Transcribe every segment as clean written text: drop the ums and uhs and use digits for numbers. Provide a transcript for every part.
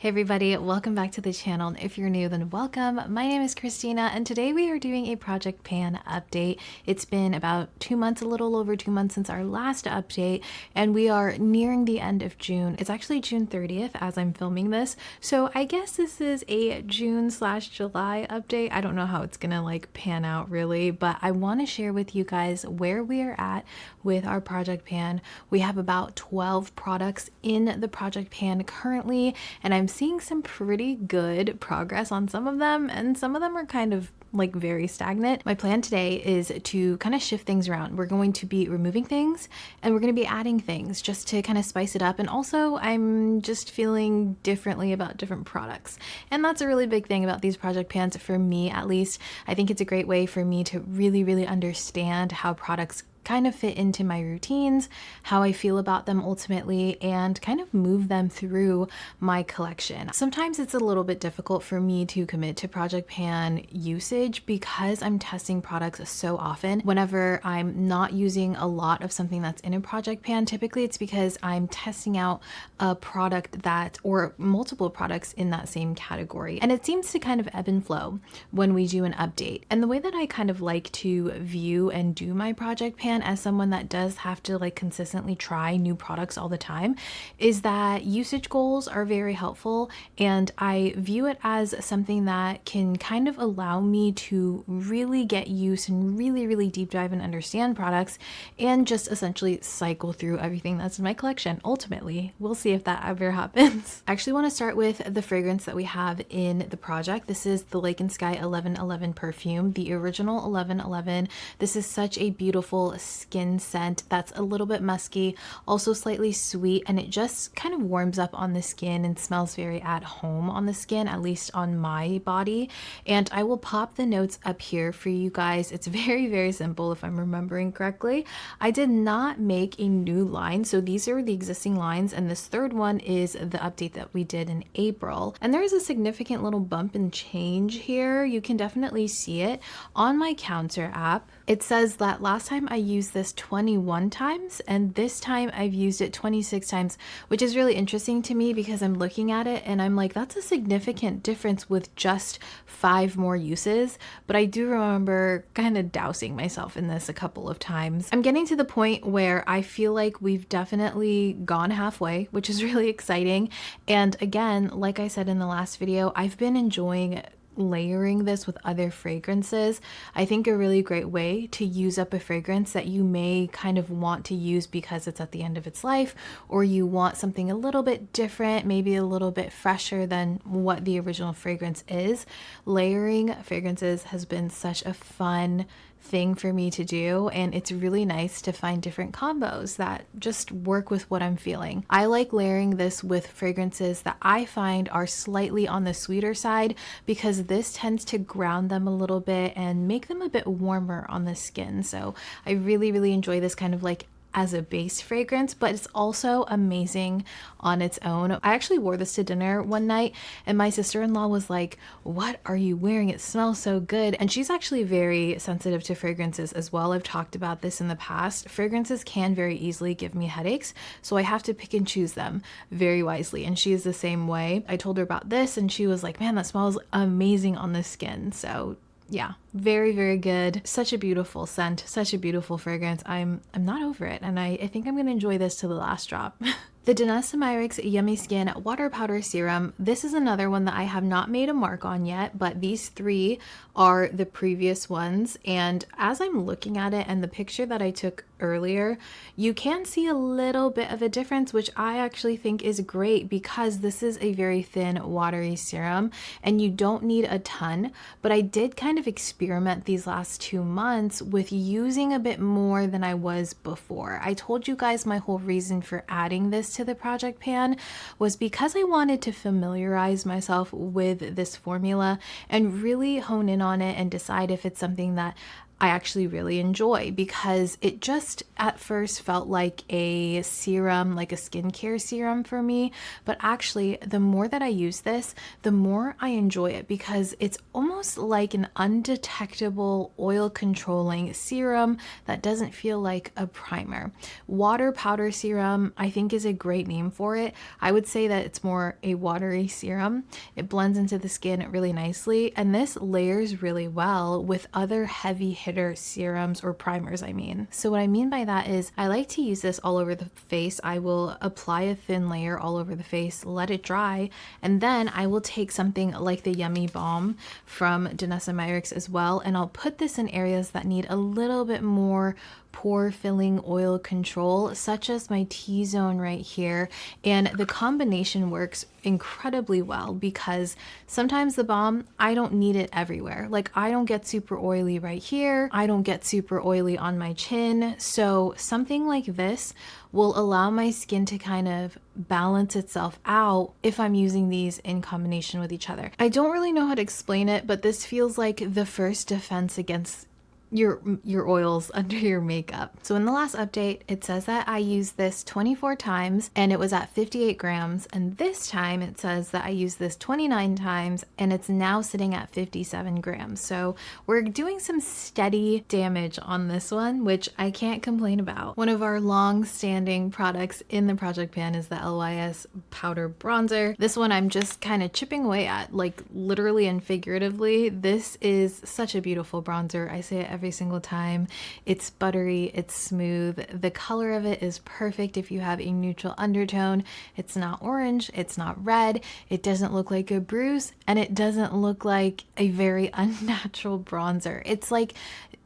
Hey everybody, welcome back to the channel. If you're new, then welcome. My name is Kristina, and today we are doing a Project Pan update. It's been about 2 months, a little over 2 months since our last update, and we are nearing the end of June. It's actually June 30th as I'm filming this, so I guess this is a June/July update. I don't know how it's gonna pan out really, but I want to share with you guys where we are at with our Project Pan. We have about 12 products in the Project Pan currently, and I'm seeing some pretty good progress on some of them, and some of them are kind of very stagnant. My plan today is to kind of shift things around. We're going to be removing things and we're going to be adding things just to kind of spice it up. And also I'm just feeling differently about different products. And that's a really big thing about these project pans for me, at least. I think it's a great way for me to really understand how products kind of fit into my routines, how I feel about them ultimately, and kind of move them through my collection. Sometimes it's a little bit difficult for me to commit to Project Pan usage because I'm testing products so often. Whenever I'm not using a lot of something that's in a Project Pan, typically it's because I'm testing out a product or multiple products in that same category. And it seems to kind of ebb and flow when we do an update. And the way that I kind of like to view and do my Project Pan as someone that does have to consistently try new products all the time is that usage goals are very helpful, and I view it as something that can kind of allow me to really get used and really deep dive and understand products and just essentially cycle through everything that's in my collection. Ultimately, we'll see if that ever happens. I actually want to start with the fragrance that we have in the project. This is the Lake and Skye 1111 perfume, the original 1111. This is such a beautiful skin scent that's a little bit musky, also slightly sweet, and it just kind of warms up on the skin and smells very at home on the skin, at least on my body. And I will pop the notes up here for you guys. It's very simple if I'm remembering correctly. I did not make a new line, so these are the existing lines, and this third one is the update that we did in April. And there is a significant little bump and change here. You can definitely see it on my counter app. It says that last time I used this 21 times, and this time I've used it 26 times, which is really interesting to me because I'm looking at it and I'm like, that's a significant difference with just 5 more uses. But I do remember kind of dousing myself in this a couple of times. I'm getting to the point where I feel like we've definitely gone halfway, which is really exciting. And again, like I said in the last video, I've been enjoying layering this with other fragrances. I think a really great way to use up a fragrance that you may kind of want to use because it's at the end of its life, or you want something a little bit different, maybe a little bit fresher than what the original fragrance is. Layering fragrances has been such a fun thing for me to do, and it's really nice to find different combos that just work with what I'm feeling. I like layering this with fragrances that I find are slightly on the sweeter side because this tends to ground them a little bit and make them a bit warmer on the skin. So I really enjoy this kind of as a base fragrance, but it's also amazing on its own. I actually wore this to dinner one night and my sister-in-law was like, "What are you wearing? It smells so good." And she's actually very sensitive to fragrances as well. I've talked about this in the past. Fragrances can very easily give me headaches, so I have to pick and choose them very wisely, and she is the same way. I told her about this and she was like, "Man, that smells amazing on the skin." So yeah, very good. Such a beautiful scent, such a beautiful fragrance. I'm not over it, and I think I'm gonna enjoy this to the last drop. The Danessa Myricks Yummy Skin Water Powder Serum. This is another one that I have not made a mark on yet, but these 3 are the previous ones. And as I'm looking at it and the picture that I took earlier, you can see a little bit of a difference, which I actually think is great because this is a very thin, watery serum and you don't need a ton. But I did kind of experiment these last 2 months with using a bit more than I was before. I told you guys my whole reason for adding this to the Project Pan was because I wanted to familiarize myself with this formula and really hone in on it and decide if it's something that I actually really enjoy, because it just at first felt like a serum, like a skincare serum for me. But actually, the more that I use this, the more I enjoy it, because it's almost like an undetectable oil controlling serum that doesn't feel like a primer. Water powder serum, I think, is a great name for it. I would say that it's more a watery serum. It blends into the skin really nicely, and this layers really well with other heavy hitter serums or primers, I mean. So what I mean by that is I like to use this all over the face. I will apply a thin layer all over the face, let it dry, and then I will take something like the Yummy Balm from Danessa Myricks as well, and I'll put this in areas that need a little bit more pore filling oil control, such as my T-zone right here. And the combination works incredibly well, because sometimes the balm, I don't need it everywhere. Like, I don't get super oily right here, I don't get super oily on my chin, so something like this will allow my skin to kind of balance itself out if I'm using these in combination with each other. I don't really know how to explain it, but this feels like the first defense against your oils under your makeup. So in the last update, it says that I used this 24 times and it was at 58 grams. And this time it says that I used this 29 times and it's now sitting at 57 grams. So we're doing some steady damage on this one, which I can't complain about. One of our long-standing products in the project pan is the LYS Powder Bronzer. This one I'm just kind of chipping away at, like literally and figuratively. This is such a beautiful bronzer. I say it every single time. It's buttery, it's smooth. The color of it is perfect if you have a neutral undertone. It's not orange, it's not red, it doesn't look like a bruise, and it doesn't look like a very unnatural bronzer. It's like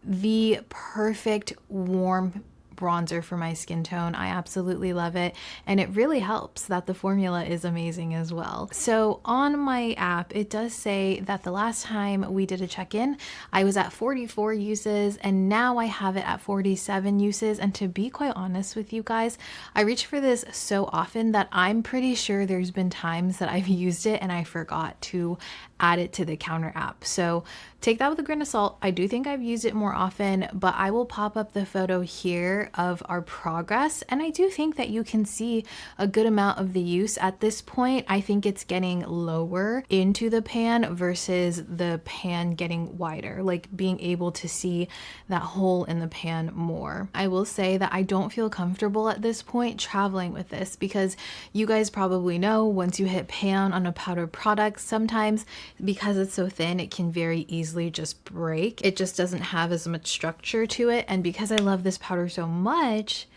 the perfect warm bronzer for my skin tone. I absolutely love it, and it really helps that the formula is amazing as well. So on my app, it does say that the last time we did a check-in, I was at 44 uses, and now I have it at 47 uses. And to be quite honest with you guys, I reach for this so often that I'm pretty sure there's been times that I've used it and I forgot to add it to the counter app. So take that with a grain of salt. I do think I've used it more often, but I will pop up the photo here of our progress. And I do think that you can see a good amount of the use at this point. I think it's getting lower into the pan versus the pan getting wider, like being able to see that hole in the pan more. I will say that I don't feel comfortable at this point traveling with this, because you guys probably know once you hit pan on a powder product, sometimes because it's so thin, it can very easily just break. It just doesn't have as much structure to it. And because I love this powder so much,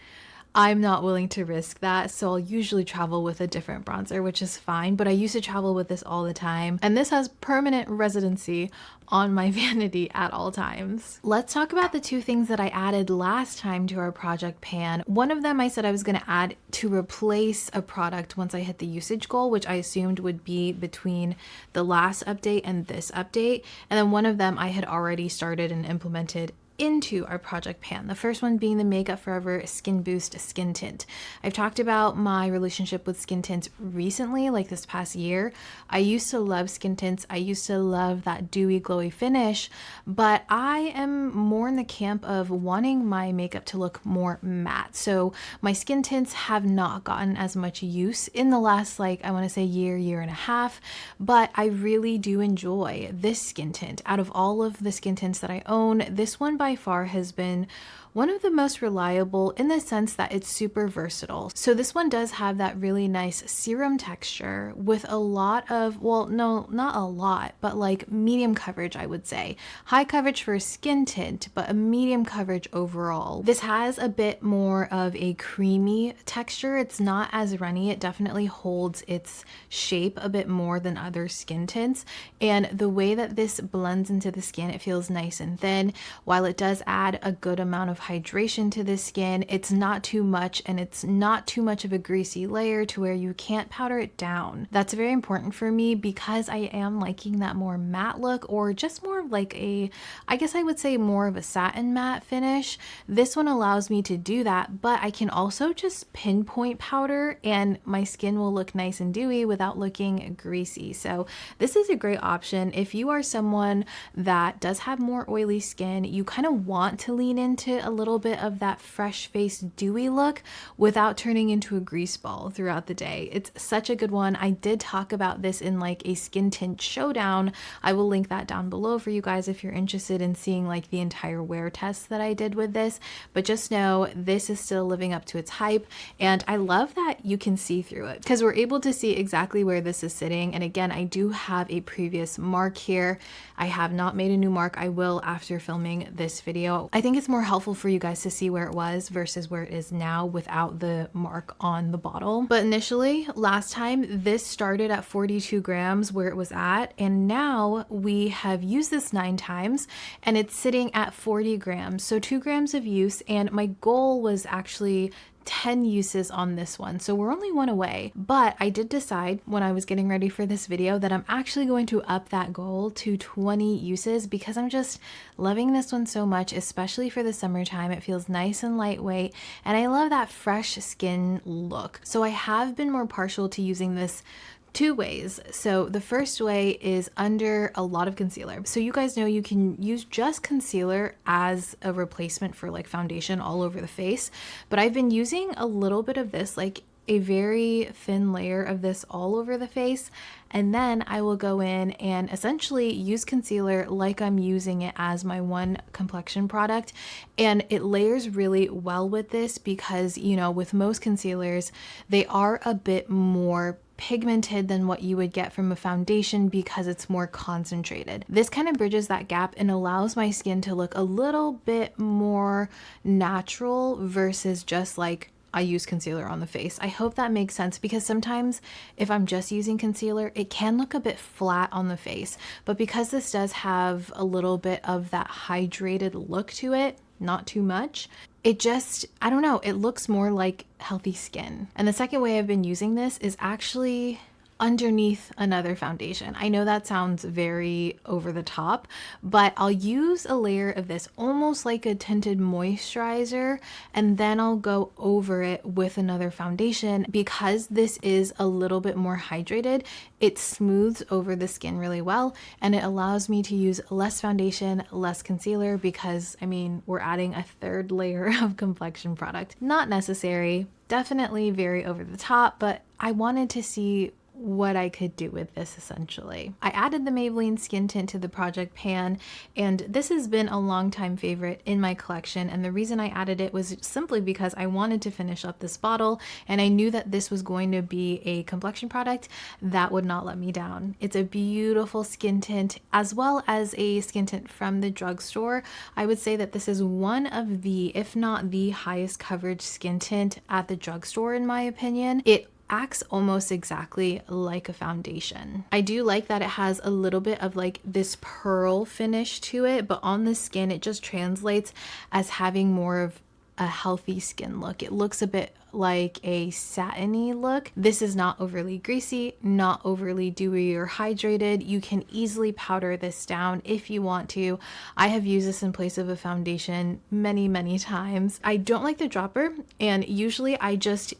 I'm not willing to risk that. So I'll usually travel with a different bronzer, which is fine, but I used to travel with this all the time. And this has permanent residency on my vanity at all times. Let's talk about the two things that I added last time to our project pan. One of them I said I was going to add to replace a product once I hit the usage goal, which I assumed would be between the last update and this update. And then one of them I had already started and implemented into our project pan. The first one being the Makeup Forever Skin Boost Skin Tint. I've talked about my relationship with skin tints recently, like this past year. I used to love skin tints. I used to love that dewy, glowy finish, but I am more in the camp of wanting my makeup to look more matte. So my skin tints have not gotten as much use in the last, like, I want to say year and a half, but I really do enjoy this skin tint. Out of all of the skin tints that I own, this one by far has been one of the most reliable in the sense that it's super versatile. So this one does have that really nice serum texture with a lot of, well, no, not a lot, but like medium coverage, I would say. High coverage for skin tint, but a medium coverage overall. This has a bit more of a creamy texture. It's not as runny. It definitely holds its shape a bit more than other skin tints. And the way that this blends into the skin, it feels nice and thin. While it does add a good amount of hydration to the skin. It's not too much, and it's not too much of a greasy layer to where you can't powder it down. That's very important for me because I am liking that more matte look, or just more of like a, I guess I would say more of a satin matte finish. This one allows me to do that, but I can also just pinpoint powder and my skin will look nice and dewy without looking greasy. So this is a great option if you are someone that does have more oily skin. You kind of want to lean into a little bit of that fresh face dewy look without turning into a grease ball throughout the day. It's such a good one. I did talk about this in like a skin tint showdown. I will link that down below for you guys if you're interested in seeing like the entire wear test that I did with this. But just know this is still living up to its hype, and I love that you can see through it because we're able to see exactly where this is sitting. And again, I do have a previous mark here. I have not made a new mark. I will after filming this video. I think it's more helpful for you guys to see where it was versus where it is now without the mark on the bottle. But initially, last time, this started at 42 grams where it was at, and now we have used this 9 times and it's sitting at 40 grams. So 2 grams of use, and my goal was actually 10 uses on this one, so we're only 1 away. But I did decide when I was getting ready for this video that I'm actually going to up that goal to 20 uses because I'm just loving this one so much, especially for the summertime. It feels nice and lightweight, and I love that fresh skin look. So I have been more partial to using this 2 ways. So the first way is under a lot of concealer. So you guys know you can use just concealer as a replacement for like foundation all over the face, but I've been using a little bit of this, like a very thin layer of this all over the face, and then I will go in and essentially use concealer like I'm using it as my one complexion product. And it layers really well with this because, you know, with most concealers, they are a bit more pigmented than what you would get from a foundation because it's more concentrated. This kind of bridges that gap and allows my skin to look a little bit more natural versus just like I use concealer on the face. I hope that makes sense because sometimes if I'm just using concealer, it can look a bit flat on the face. But because this does have a little bit of that hydrated look to it, not too much, it just, I don't know, it looks more like healthy skin. And the second way I've been using this is actually underneath another foundation. I know that sounds very over the top, but I'll use a layer of this almost like a tinted moisturizer, and then I'll go over it with another foundation. Because this is a little bit more hydrated, it smooths over the skin really well, and it allows me to use less foundation, less concealer, because I mean, we're adding a 3rd layer of complexion product. Not necessary, definitely very over the top, but I wanted to see what I could do with this essentially. I added the Maybelline skin tint to the project pan, and this has been a long time favorite in my collection, and the reason I added it was simply because I wanted to finish up this bottle, and I knew that this was going to be a complexion product that would not let me down. It's a beautiful skin tint as well as a skin tint from the drugstore. I would say that this is one of the, if not the highest coverage skin tint at the drugstore in my opinion. It acts almost exactly like a foundation. I do like that it has a little bit of like this pearl finish to it, but on the skin it just translates as having more of a healthy skin look. It looks a bit like a satiny look. This is not overly greasy, not overly dewy or hydrated. You can easily powder this down if you want to. I have used this in place of a foundation many times. I don't like the dropper, and usually I just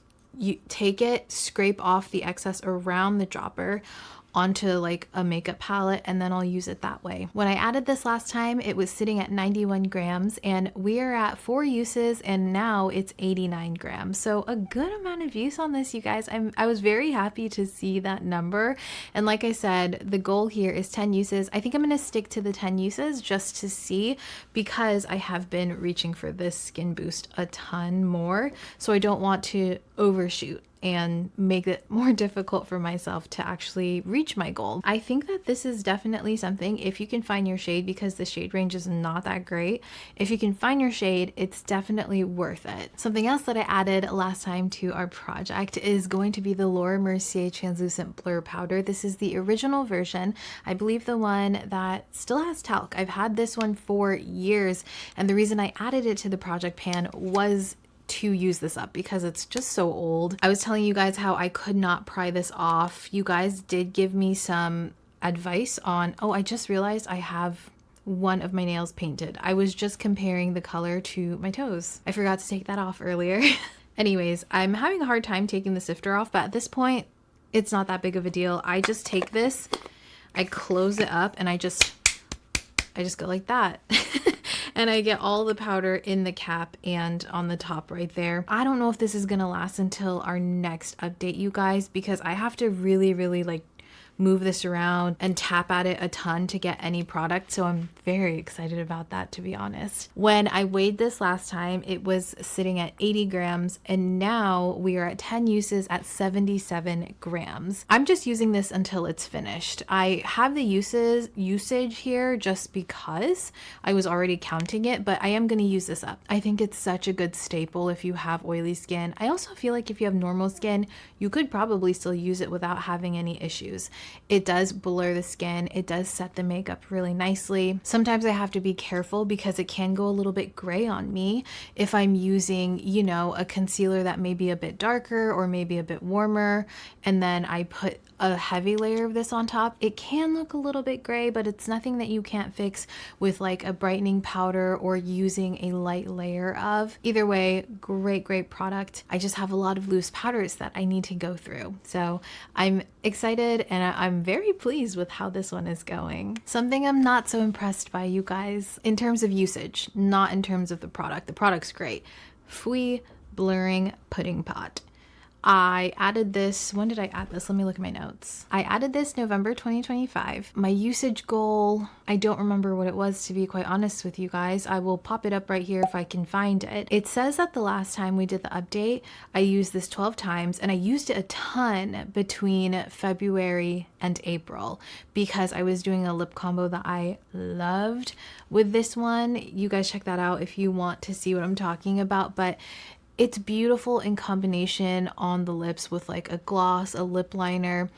take it, scrape off the excess around the dropper onto like a makeup palette, and then I'll use it that way. When I added this last time, it was sitting at 91 grams, and we are at 4 uses, and now it's 89 grams. So a good amount of use on this, you guys. I was very happy to see that number. And like I said, the goal here is 10 uses. I think I'm gonna stick to the 10 uses just to see, because I have been reaching for this skin boost a ton more. So I don't want to overshoot. and make it more difficult for myself to actually reach my goal. I think that this is definitely something, if you can find your shade, because the shade range is not that great, if you can find your shade, it's definitely worth it. Something else that I added last time to our project is going to be the Mercier Translucent Blur Powder. This is the original version. I believe the one that still has talc. I've had this one for years, and the reason I added it to the project pan was to use this up because it's just so old. I was telling you guys how I could not pry this off. You guys did give me some advice on, oh, I just realized I have one of my nails painted. I was just comparing the color to my toes. I forgot to take that off earlier. Anyways, I'm having a hard time taking the sifter off, but at this point, it's not that big of a deal. I just take this, I close it up, and I just go like that. And I get all the powder in the cap and on the top right there. I don't know if this is gonna last until our next update, you guys, because I have to really like move this around and tap at it a ton to get any product. So I'm very excited about that, to be honest. When I weighed this last time, it was sitting at 80 grams, and now we are at 10 uses at 77 grams. I'm just using this until it's finished. I have the usage here just because I was already counting it, but I am going to use this up. I think it's such a good staple if you have oily skin. I also feel like if you have normal skin, you could probably still use it without having any issues. It does blur the skin. It does set the makeup really nicely. Sometimes I have to be careful because it can go a little bit gray on me if I'm using, you know, a concealer that may be a bit darker or maybe a bit warmer, and then I put a heavy layer of this on top. It can look a little bit gray, but it's nothing that you can't fix with like a brightening powder or using a light layer of. Either way, great product. I just have a lot of loose powders that I need to go through. So I'm excited and I'm very pleased with how this one is going. Something I'm not so impressed by, you guys, in terms of usage, not in terms of the product. The product's great. Fwee Blurring Pudding Pot. I added this, when did I add this? Let me look at my notes. I added this November 2025. My usage goal, I don't remember what it was, to be quite honest with you guys. I will pop it up right here if I can find it. It says that the last time we did the update, I used this 12 times, and I used it a ton between February and April because I was doing a lip combo that I loved with this one. You guys check that out if you want to see what I'm talking about, but it's beautiful in combination on the lips with like a gloss, a lip liner.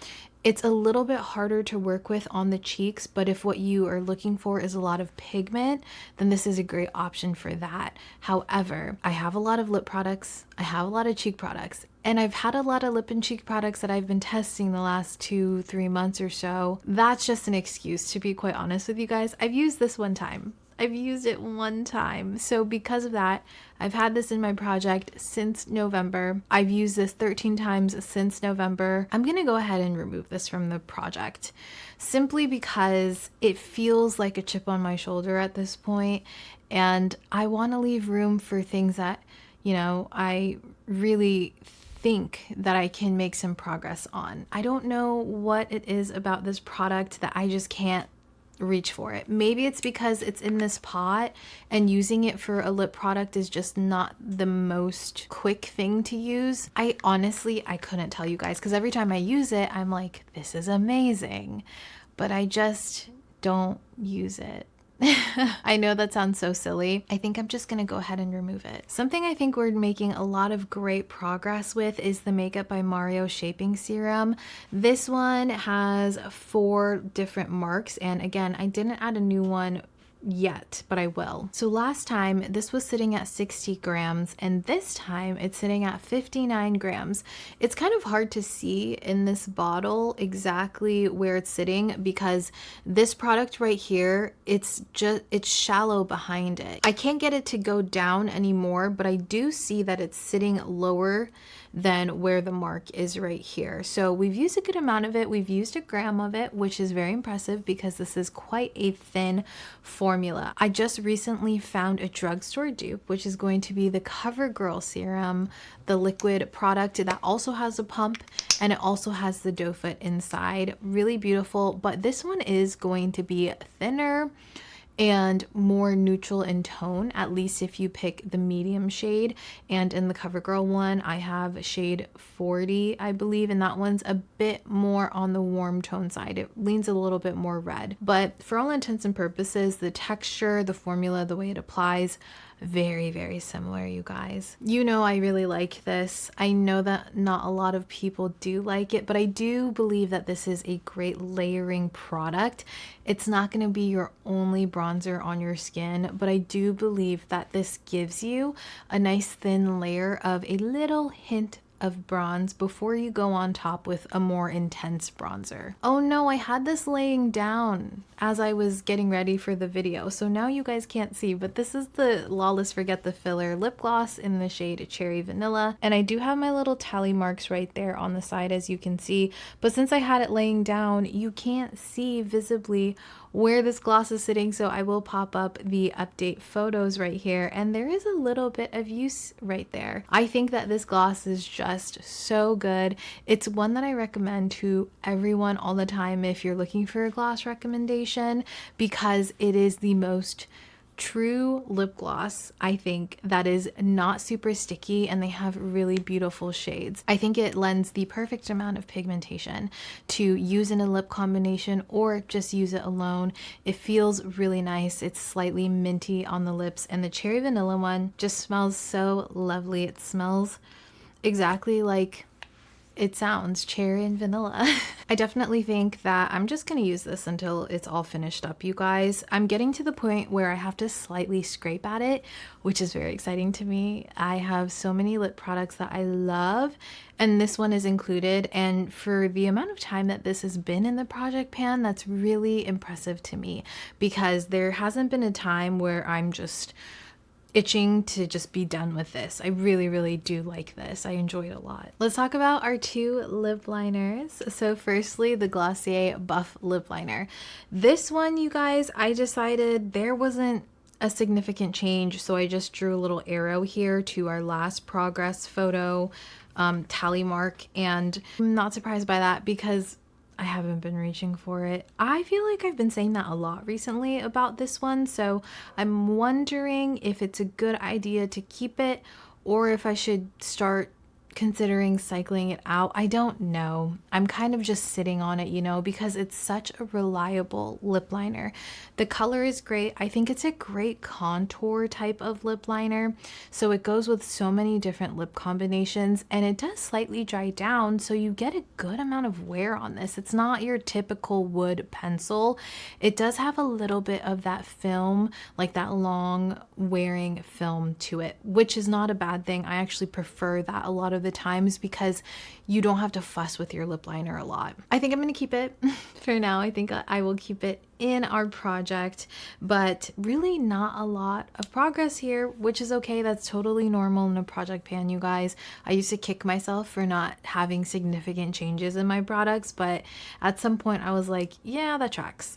It's a little bit harder to work with on the cheeks, but if what you are looking for is a lot of pigment, then this is a great option for that. However, I have a lot of lip products, I have a lot of cheek products, and I've had a lot of lip and cheek products that I've been testing the last 2-3 months or so. That's just an excuse, to be quite honest with you guys. I've used this one time. I've used it one time. So because of that, I've had this in my project since November. I've used this 13 times since November. I'm gonna go ahead and remove this from the project simply because it feels like a chip on my shoulder at this point, and I wanna leave room for things that, you know, I really think that I can make some progress on. I don't know what it is about this product that I just can't reach for it. Maybe it's because it's in this pot and using it for a lip product is just not the most quick thing to use. I couldn't tell you guys because every time I use it, I'm like, this is amazing, but I just don't use it. I know that sounds so silly. I think I'm just gonna go ahead and remove it. Something I think we're making a lot of great progress with is the Makeup by Mario Shaping Serum. This one has 4 different marks, and again, I didn't add a new one yet, but I will. So last time this was sitting at 60 grams and this time it's sitting at 59 grams. It's kind of hard to see in this bottle exactly where it's sitting because this product right here, it's shallow behind it. I can't get it to go down anymore, but I do see that it's sitting lower than where the mark is right here. So we've used a good amount of it. We've used 1 gram of it, which is very impressive because this is quite a thin formula. I just recently found a drugstore dupe, which is going to be the CoverGirl serum, the liquid product that also has a pump and it also has the doe foot inside. Really beautiful, but this one is going to be thinner and more neutral in tone, at least if you pick the medium shade. And in the CoverGirl one, I have shade 40, I believe, and that one's a bit more on the warm tone side. It leans a little bit more red, but for all intents and purposes, the texture, the formula, the way it applies, very, very similar, you guys. You know, I really like this. I know that not a lot of people do like it, but I do believe that this is a great layering product. It's not going to be your only bronzer on your skin, but I do believe that this gives you a nice thin layer of a little hint of bronze before you go on top with a more intense bronzer. Oh no, I had this laying down as I was getting ready for the video, so now you guys can't see, but this is the Lawless Forget the Filler lip gloss in the shade Cherry Vanilla, and I do have my little tally marks right there on the side, as you can see, but since I had it laying down, you can't see visibly where this gloss is sitting, so I will pop up the update photos right here, and there is a little bit of use right there. I think that this gloss is just so good. It's one that I recommend to everyone all the time if you're looking for a gloss recommendation, because it is the most true lip gloss, I think, that is not super sticky, and they have really beautiful shades. I think it lends the perfect amount of pigmentation to use in a lip combination or just use it alone. It feels really nice. It's slightly minty on the lips, and the Cherry Vanilla one just smells so lovely. It smells exactly like it sounds, cherry and vanilla. I definitely think that I'm just gonna use this until it's all finished up, you guys. I'm getting to the point where I have to slightly scrape at it, which is very exciting to me. I have so many lip products that I love, and this one is included. And for the amount of time that this has been in the project pan, that's really impressive to me, because there hasn't been a time where I'm just itching to just be done with this. I really, really do like this. I enjoy it a lot. Let's talk about our two lip liners. So firstly, the Glossier Buff Lip Liner. This one, you guys, I decided there wasn't a significant change, so I just drew a little arrow here to our last progress photo tally mark, and I'm not surprised by that because I haven't been reaching for it. I feel like I've been saying that a lot recently about this one, so I'm wondering if it's a good idea to keep it or if I should start considering cycling it out. I don't know. I'm kind of just sitting on it, you know, because it's such a reliable lip liner. The color is great. I think it's a great contour type of lip liner, so it goes with so many different lip combinations, and it does slightly dry down, so you get a good amount of wear on this. It's not your typical wood pencil. It does have a little bit of that film, like that long wearing film to it, which is not a bad thing. I actually prefer that a lot of the times because you don't have to fuss with your lip liner a lot. I think I'm going to keep it for now. I think I will keep it in our project, but really not a lot of progress here, which is okay. That's totally normal in a project pan, you guys. I used to kick myself for not having significant changes in my products, but at some point I was like, yeah, that tracks.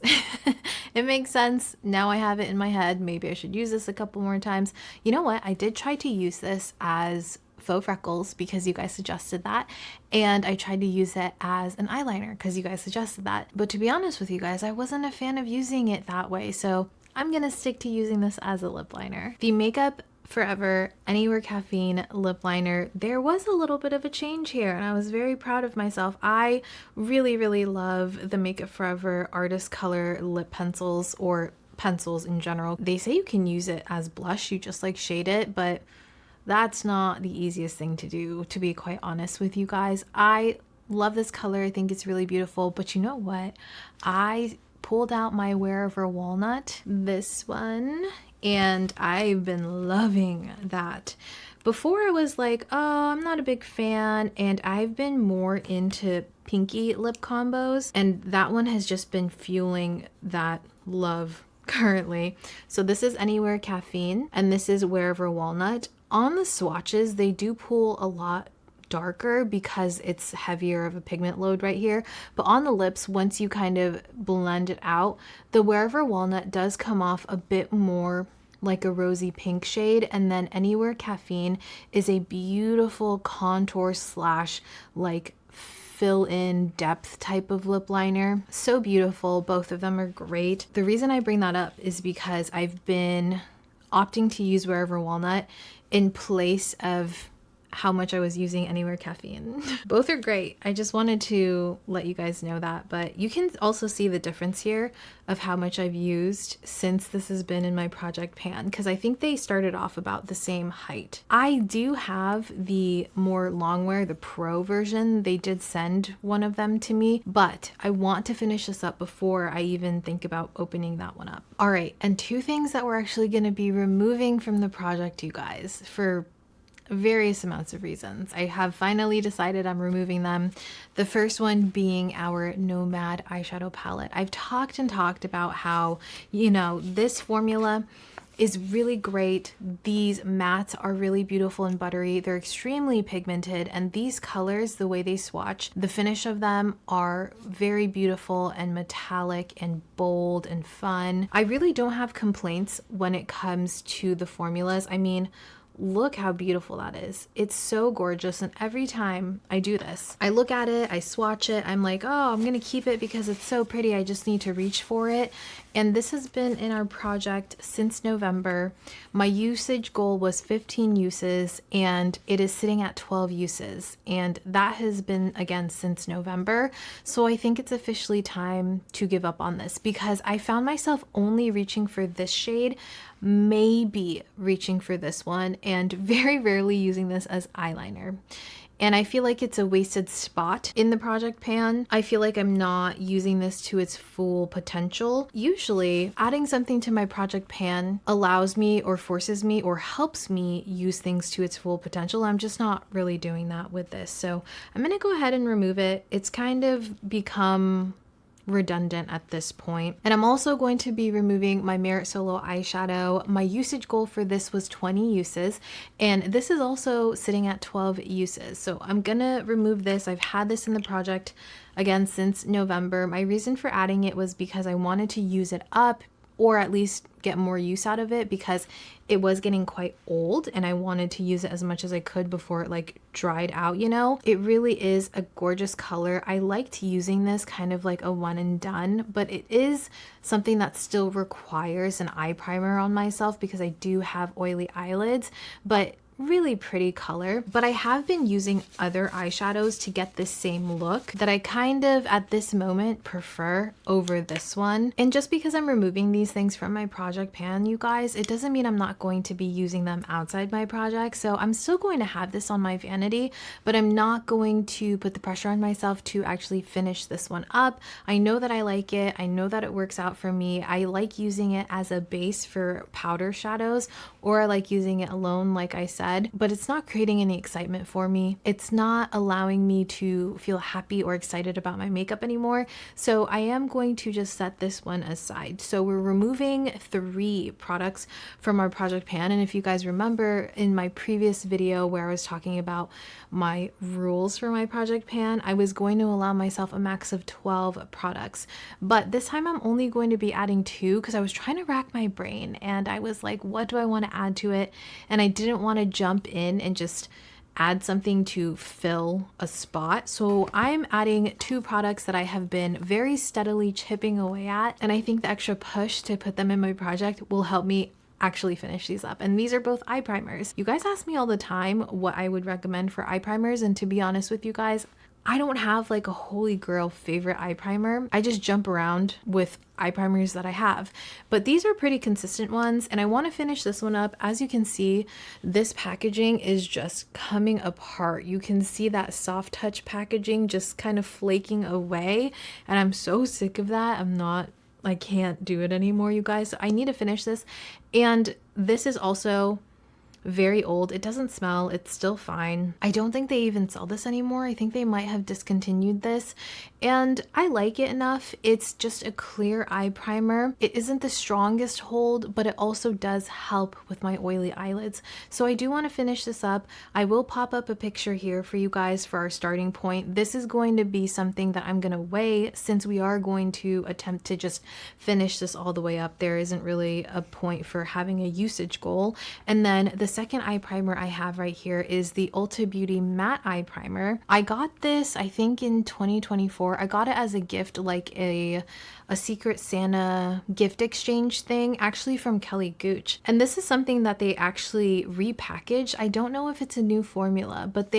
It makes sense. Now I have it in my head. Maybe I should use this a couple more times. You know what? I did try to use this as faux freckles because you guys suggested that, and I tried to use it as an eyeliner because you guys suggested that, but to be honest with you guys, I wasn't a fan of using it that way, so I'm gonna stick to using this as a lip liner. The Makeup Forever Anywhere Caffeine lip liner, there was a little bit of a change here, and I was very proud of myself. I really, really love the Makeup Forever Artist Color lip pencils, or pencils in general. They say you can use it as blush, you just like shade it, but that's not the easiest thing to do, to be quite honest with you guys. I love this color. I think it's really beautiful, but you know what? I pulled out my Wherever Walnut, this one, and I've been loving that. Before I was like, oh, I'm not a big fan, and I've been more into pinky lip combos, and that one has just been fueling that love currently. So this is Anywhere Caffeine, and this is Wherever Walnut. On the swatches, they do pull a lot darker because it's heavier of a pigment load right here, but on the lips, once you kind of blend it out, the Wherever Walnut does come off a bit more like a rosy pink shade, and then Anywhere Caffeine is a beautiful contour slash like fill in depth type of lip liner. So beautiful. Both of them are great. The reason I bring that up is because I've been opting to use Wherever Walnut in place of how much I was using Anywhere Caffeine. Both are great. I just wanted to let you guys know that, but you can also see the difference here of how much I've used since this has been in my project pan, because I think they started off about the same height. I do have the more long wear, the pro version. They did send one of them to me, but I want to finish this up before I even think about opening that one up. All right, and two things that we're actually going to be removing from the project, you guys, for various amounts of reasons. I have finally decided I'm removing them. The first one being our Nomad eyeshadow palette. I've talked about how, you know, this formula is really great. These mattes are really beautiful and buttery. They're extremely pigmented, and these colors, the way they swatch, the finish of them are very beautiful and metallic and bold and fun. I really don't have complaints when it comes to the formulas. I mean, look how beautiful that is. It's so gorgeous, and every time I do this, I look at it, I swatch it, I'm like, oh, I'm gonna keep it because it's so pretty, I just need to reach for it. And this has been in our project since November. My usage goal was 15 uses, and it is sitting at 12 uses, and that has been, again, since November. So I think it's officially time to give up on this, because I found myself only reaching for this shade, maybe reaching for this one, and very rarely using this as eyeliner. And I feel like it's a wasted spot in the project pan. I feel like I'm not using this to its full potential. Usually, adding something to my project pan allows me or forces me or helps me use things to its full potential. I'm just not really doing that with this. So I'm gonna go ahead and remove it. It's kind of become redundant at this point. And I'm also going to be removing my Merit Solo eyeshadow. My usage goal for this was 20 uses, and this is also sitting at 12 uses. So I'm gonna remove this. I've had this in the project again since November. My reason for adding it was because I wanted to use it up, or at least get more use out of it, because it was getting quite old and I wanted to use it as much as I could before it like dried out, you know? It really is a gorgeous color. I liked using this kind of like a one and done, but it is something that still requires an eye primer on myself because I do have oily eyelids, but really pretty color. But I have been using other eyeshadows to get this same look that I kind of at this moment prefer over this one. And just because I'm removing these things from my project pan, you guys, it doesn't mean I'm not going to be using them outside my project. So I'm still going to have this on my vanity, but I'm not going to put the pressure on myself to actually finish this one up. I know that I like it. I know that it works out for me. I like using it as a base for powder shadows, or I like using it alone, like I said, but it's not creating any excitement for me. It's not allowing me to feel happy or excited about my makeup anymore. So I am going to just set this one aside. So we're removing 3 products from our project pan. And if you guys remember in my previous video where I was talking about my rules for my project pan, I was going to allow myself a max of 12 products. But this time I'm only going to be adding 2 because I was trying to rack my brain and I was like, what do I want to add to it? And I didn't want to jump in and just add something to fill a spot. So I'm adding 2 products that I have been very steadily chipping away at. And I think the extra push to put them in my project will help me actually finish these up. And these are both eye primers. You guys ask me all the time what I would recommend for eye primers. And to be honest with you guys, I don't have like a holy grail favorite eye primer. I just jump around with eye primers that I have, but these are pretty consistent ones. And I want to finish this one up. As you can see, this packaging is just coming apart. You can see that soft touch packaging just kind of flaking away. And I'm so sick of that. I can't do it anymore, you guys. So I need to finish this. And this is also very old. It doesn't smell. It's still fine. I don't think they even sell this anymore. I think they might have discontinued this. and I like it enough. It's just a clear eye primer. It isn't the strongest hold, but it also does help with my oily eyelids. So I do want to finish this up. I will pop up a picture here for you guys for our starting point. This is going to be something that I'm going to weigh, since we are going to attempt to just finish this all the way up. There isn't really a point for having a usage goal. And then the second eye primer I have right here is the Ulta Beauty Matte Eye Primer. I got this, I think, in 2024. I got it as a gift, like a Secret Santa gift exchange thing, actually from Kelly Gooch. And this is something that they actually repackaged. I don't know if it's a new formula, but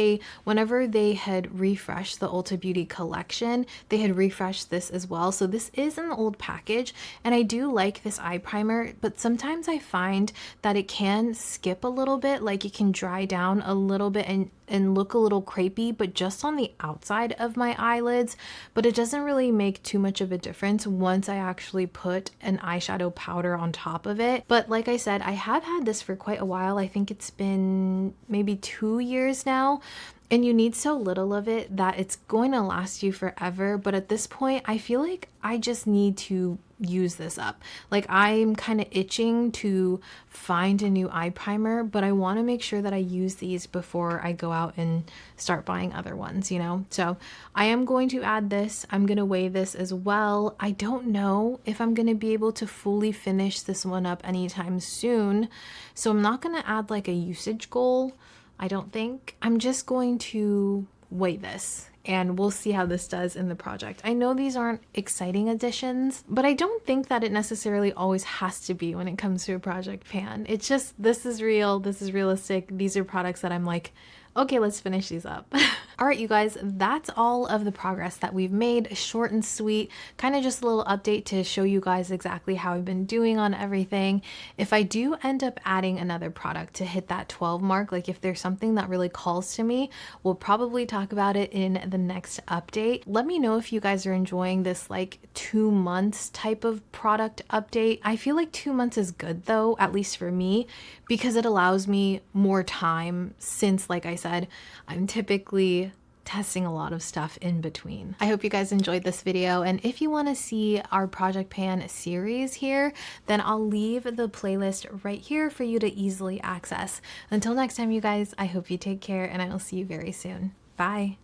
whenever they had refreshed the Ulta Beauty collection, they had refreshed this as well. So this is an old package, and I do like this eye primer, but sometimes I find that it can skip a little bit, like it can dry down a little bit and look a little crepey, but just on the outside of my eyelids. But it doesn't really make too much of a difference once I actually put an eyeshadow powder on top of it. But like I said, I have had this for quite a while. I think it's been maybe 2 years now. And you need so little of it that it's going to last you forever. But at this point, I feel like I just need to use this up. Like, I'm kind of itching to find a new eye primer, but I want to make sure that I use these before I go out and start buying other ones, you know? So I am going to add this. I'm going to weigh this as well. I don't know if I'm going to be able to fully finish this one up anytime soon. So I'm not going to add like a usage goal. I don't think. I'm just going to weigh this and we'll see how this does in the project. I know these aren't exciting additions, but I don't think that it necessarily always has to be when it comes to a project pan. It's just, this is real, this is realistic. These are products that I'm like, okay, let's finish these up. All right, you guys, that's all of the progress that we've made. Short and sweet, kind of just a little update to show you guys exactly how I've been doing on everything. If I do end up adding another product to hit that 12 mark, like if there's something that really calls to me, we'll probably talk about it in the next update. Let me know if you guys are enjoying this like 2 months type of product update. I feel like 2 months is good though, at least for me, because it allows me more time, since like I said, I'm typically testing a lot of stuff in between. I hope you guys enjoyed this video, and if you want to see our Project Pan series here, then I'll leave the playlist right here for you to easily access. Until next time, you guys, I hope you take care, and I will see you very soon. Bye.